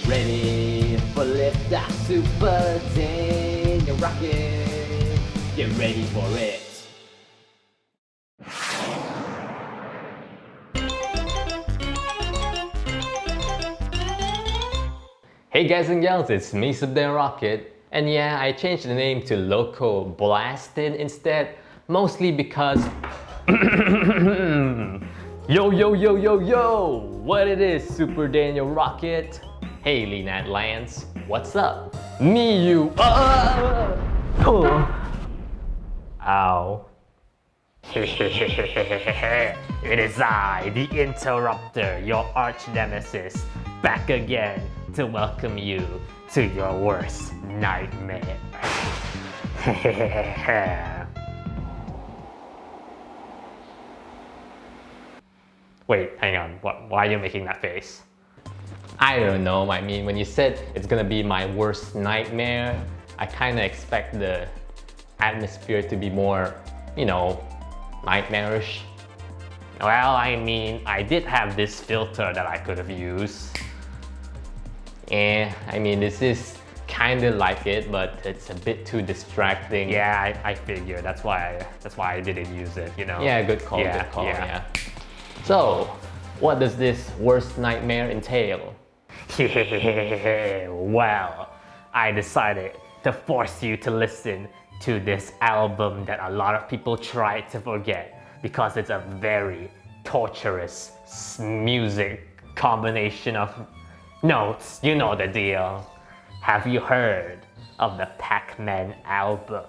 Ready for liftoff, super Daniel rocket. Get ready for it. Hey guys and gals, it's me, Subdan Rocket. And yeah, I changed the name to Loco Blastin instead, mostly because yo, what it is, Super Daniel Rocket? Hey Leonard Lance, what's up? Me, you, Ow. It is I, the Interrupter, your arch nemesis, back again to welcome you to your worst nightmare. Wait, hang on, why are you making that face? I don't know, I mean, when you said it's gonna be my worst nightmare, I kinda expect the atmosphere to be more, you know, nightmarish. Well, I mean, I did have this filter that I could have used. I mean, this is kinda like it, but it's a bit too distracting. Yeah, I figure, that's why I didn't use it, you know? Yeah, good call, yeah. So, what does this worst nightmare entail? Well, I decided to force you to listen to this album that a lot of people try to forget because it's a very torturous music combination of notes. You know the deal. Have you heard of the Pac-Man album?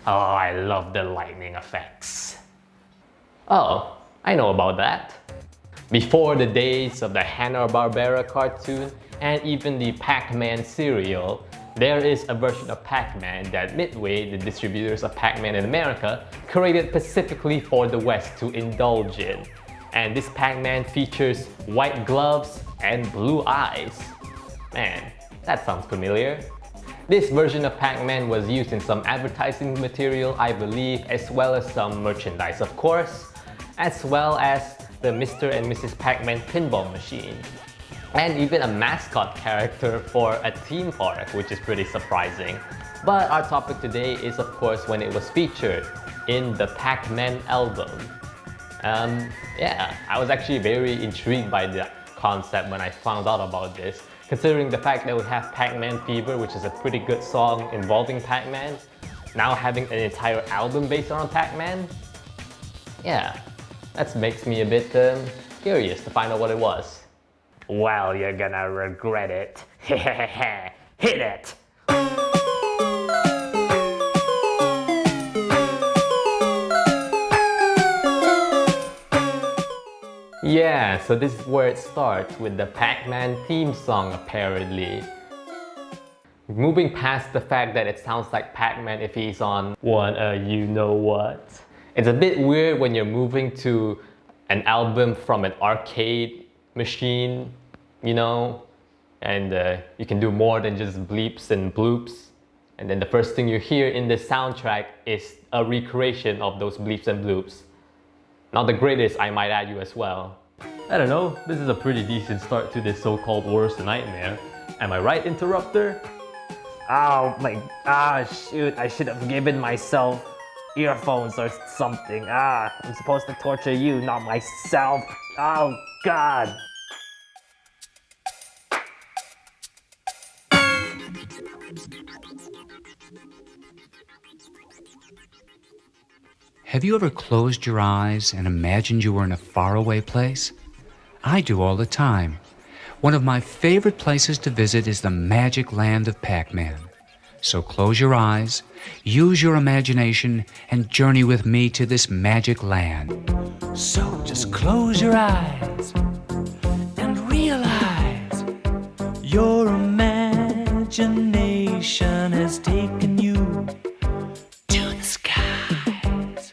Oh, I love the lightning effects. Oh, I know about that. Before the days of the Hanna-Barbera cartoon and even the Pac-Man cereal, there is a version of Pac-Man that Midway, the distributors of Pac-Man in America, created specifically for the West to indulge in. And this Pac-Man features white gloves and blue eyes. Man, that sounds familiar. This version of Pac-Man was used in some advertising material, I believe, as well as some merchandise, of course, as well as the Mr. and Mrs. Pac-Man pinball machine, and even a mascot character for a theme park, which is pretty surprising. But our topic today is, of course, when it was featured in the Pac-Man album. Yeah, I was actually very intrigued by the concept when I found out about this, considering the fact that we have Pac-Man Fever, which is a pretty good song involving Pac-Man, now having an entire album based on Pac-Man. Yeah, that makes me a bit curious to find out what it was. Well, you're gonna regret it. Hit it! Yeah, so this is where it starts with the Pac-Man theme song apparently. Moving past the fact that it sounds like Pac-Man if he's on one you know what. It's a bit weird when you're moving to an album from an arcade machine, you know, and you can do more than just bleeps and bloops. And then the first thing you hear in the soundtrack is a recreation of those bleeps and bloops. Not the greatest, I might add you as well. I don't know, this is a pretty decent start to this so-called worst nightmare. Am I right, Interrupter? Oh my, shoot, I should have given myself earphones or something. I'm supposed to torture you, not myself. Oh God. Have you ever closed your eyes and imagined you were in a faraway place? I do all the time. One of my favorite places to visit is the magic land of Pac-Man. So close your eyes, use your imagination, and journey with me to this magic land. So just close your eyes and realize your imagination has taken you to the skies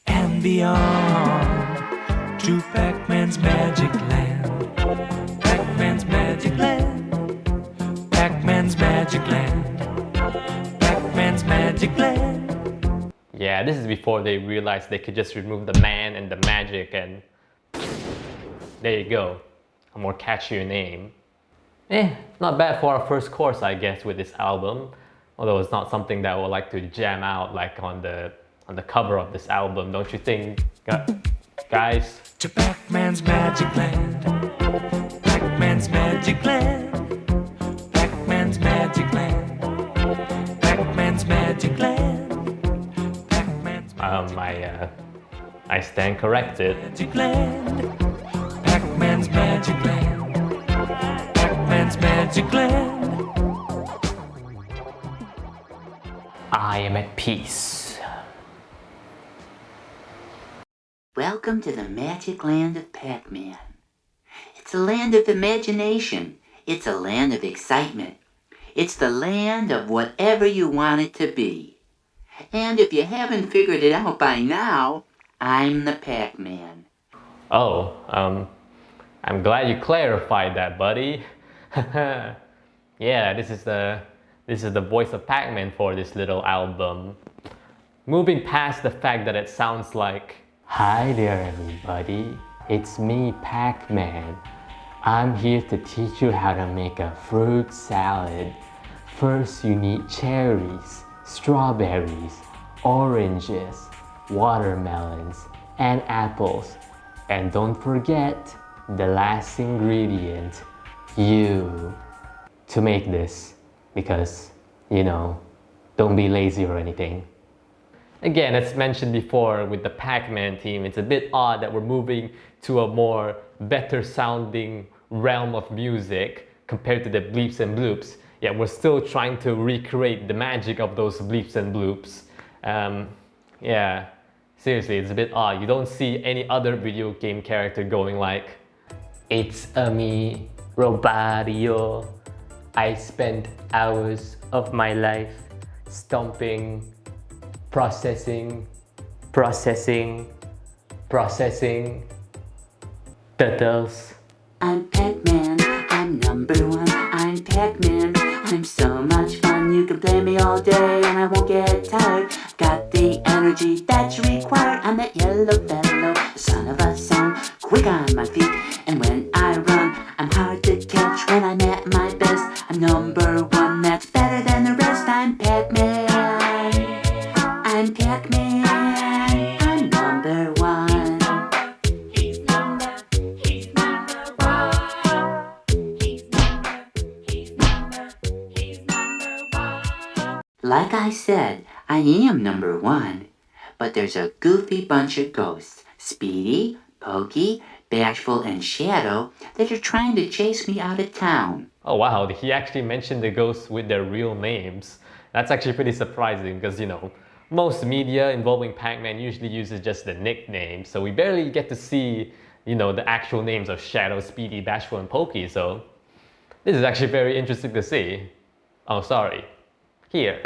and beyond to Pac-Man's magic land. Pac-Man's magic land. Pac-Man's magic land. Pac-Man's magic land. Yeah, this is before they realized they could just remove the man and the magic and there you go. a more catchier name. Not bad for our first course, I guess, with this album. Although it's not something that I would like to jam out like on the cover of this album, don't you think, guys? To Pac-Man's Magic Land, Pac-Man's Magic Land, Pac-Man's Magic Land, Pac-Man's Magic Land, Pac-Man's I stand corrected. Magic Land, Pac-Man's Magic Land, Pac-Man's Magic Land. I am at peace. Welcome to the magic land of Pac-Man. It's a land of imagination. It's a land of excitement. It's the land of whatever you want it to be. And if you haven't figured it out by now, I'm the Pac-Man. Oh, I'm glad you clarified that, buddy. Yeah, this is the voice of Pac-Man for this little album. Moving past the fact that it sounds like, "Hi there everybody, it's me Pac-Man. I'm here to teach you how to make a fruit salad. First you need cherries, strawberries, oranges, watermelons, and apples. And don't forget the last ingredient, you, to make this. Because, you know, don't be lazy or anything." Again, as mentioned before with the Pac-Man team, it's a bit odd that we're moving to a more better sounding realm of music compared to the bleeps and bloops. Yet we're still trying to recreate the magic of those bleeps and bloops. Yeah, seriously, it's a bit odd. You don't see any other video game character going like, "It's a me, Robario. I spent hours of my life stomping, processing, turtles." I'm Pac-Man, I'm number one. I'm Pac-Man, I'm so much fun. You can play me all day and I won't get tired. Got the energy that you require. I'm that yellow fellow, the son of a son, quick on my feet. And when I run, I'm hard to catch. When I'm at my best, I'm number one. That's better than the rest. I'm Pac-Man, I'm Pac-Man, I'm number one. Like I said, I am number one, but there's a goofy bunch of ghosts, Speedy, Pokey, Bashful, and Shadow, that are trying to chase me out of town. Oh wow, he actually mentioned the ghosts with their real names. That's actually pretty surprising because, you know, most media involving Pac-Man usually uses just the nickname, so we barely get to see, you know, the actual names of Shadow, Speedy, Bashful, and Pokey, so this is actually very interesting to see. Oh, sorry. Here.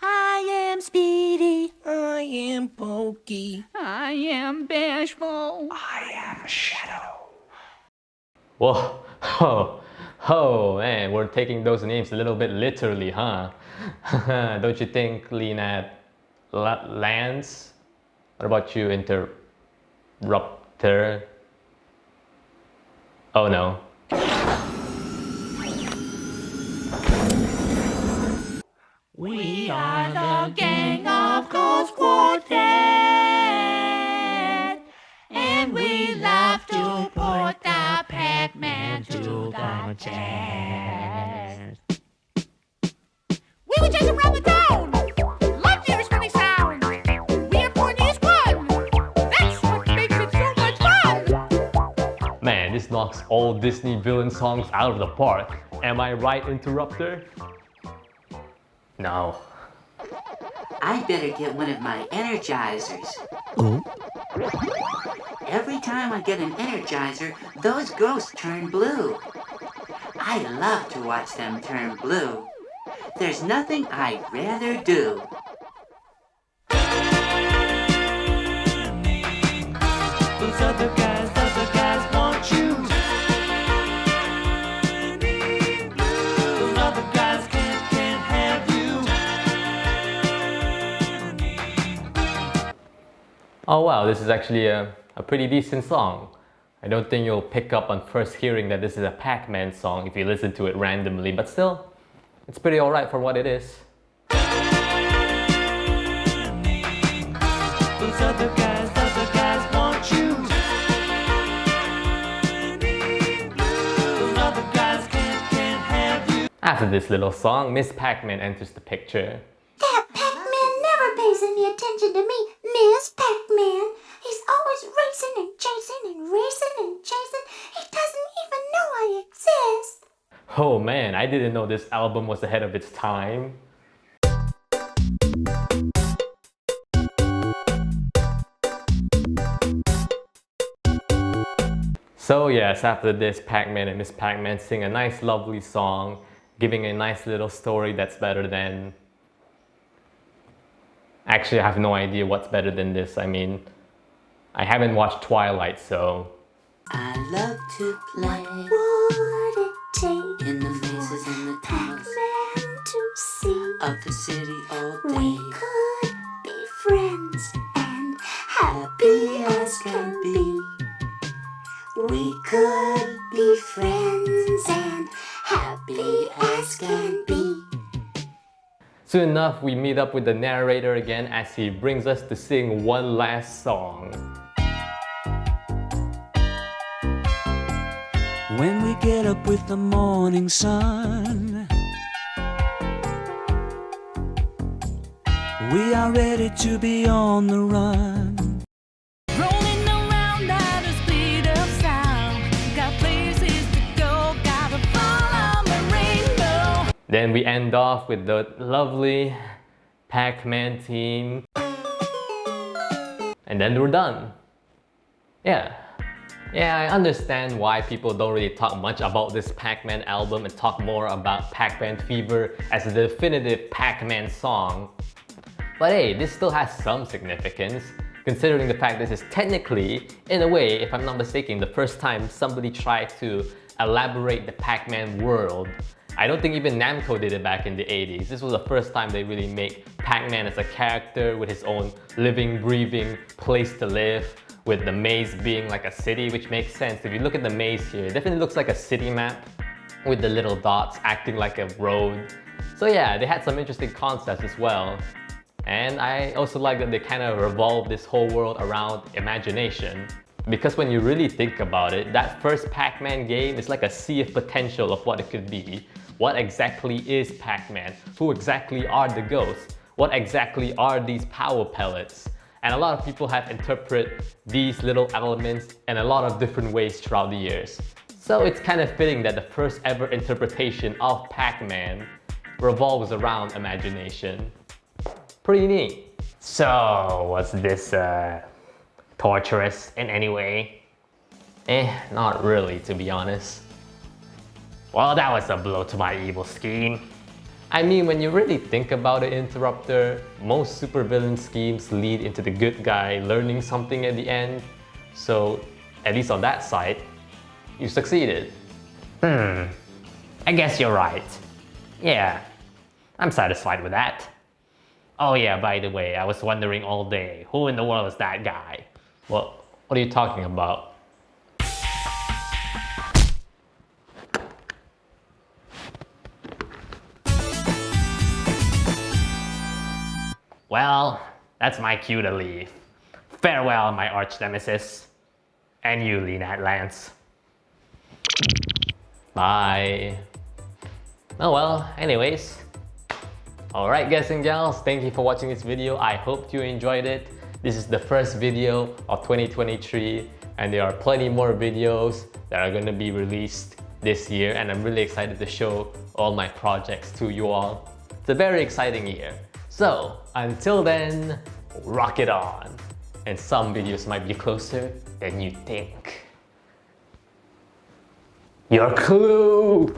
I am Speedy. I am Pokey. I am Bashful. I am Shadow. Whoa, oh man, we're taking those names a little bit literally, huh? Don't you think, Leonard Lance? What about you, Interrupter? Oh no. We are the gang of Ghost Quartet, and we love to put the Pac-Man to the test. We were just around the town. Love hears funny sound. We are corny as one. That's what makes it so much fun. Man, this knocks all Disney villain songs out of the park. Am I right, Interrupter? No. I better get one of my energizers. Oh. Every time I get an energizer, those ghosts turn blue. I love to watch them turn blue. There's nothing I'd rather do. Those other guys want you. Those other guys can't have you. Oh wow, this is actually a pretty decent song. I don't think you'll pick up on first hearing that this is a Pac-Man song if you listen to it randomly, but still, it's pretty alright for what it is. Those other guys want you. Those other guys can't have you. After this little song, Miss Pac-Man enters the picture. That Pac-Man never pays any attention to me, Miss Pac-Man. He's always racing and chasing and racing and chasing. He doesn't even know I exist. Oh man, I didn't know this album was ahead of its time. So yes, after this, Pac-Man and Miss Pac-Man sing a nice lovely song, giving a nice little story that's better than... Actually, I have no idea what's better than this. I mean, I haven't watched Twilight, so... I love to play Would it take in the mazes and the tunnels Pac-Man to see of the city all we day. could be friends and happy as can be? We could be friends and happy as can be. Soon enough, we meet up with the narrator again as he brings us to sing one last song. When we get up with the morning sun, we are ready to be on the run. Rolling around at the speed of sound, got places to go, gotta follow the rainbow. Then we end off with the lovely Pac-Man theme. And then we're done. Yeah, I understand why people don't really talk much about this Pac-Man album and talk more about Pac-Man Fever as the definitive Pac-Man song. But hey, this still has some significance, considering the fact this is technically, in a way, if I'm not mistaken, the first time somebody tried to elaborate the Pac-Man world. I don't think even Namco did it back in the 80s. This was the first time they really make Pac-Man as a character with his own living, breathing place to live, with the maze being like a city, which makes sense. If you look at the maze here, it definitely looks like a city map with the little dots acting like a road. So yeah, they had some interesting concepts as well. And I also like that they kind of revolve this whole world around imagination. Because when you really think about it, that first Pac-Man game is like a sea of potential of what it could be. What exactly is Pac-Man? Who exactly are the ghosts? What exactly are these power pellets? And a lot of people have interpreted these little elements in a lot of different ways throughout the years. So it's kind of fitting that the first ever interpretation of Pac-Man revolves around imagination. Pretty neat. So, was this torturous in any way? Not really, to be honest. Well, that was a blow to my evil scheme. I mean, when you really think about it, Interrupter, most supervillain schemes lead into the good guy learning something at the end. So, at least on that side, you succeeded. I guess you're right. Yeah, I'm satisfied with that. Oh yeah, by the way, I was wondering all day, who in the world is that guy? Well, what are you talking about? Well, that's my cue to leave. Farewell, my arch nemesis. And you, Leonard Lance. Bye. Oh well, anyways. Alright guys and gals, thank you for watching this video. I hope you enjoyed it. This is the first video of 2023 and there are plenty more videos that are going to be released this year and I'm really excited to show all my projects to you all. It's a very exciting year. So, until then, rock it on! And some videos might be closer than you think. Your clue!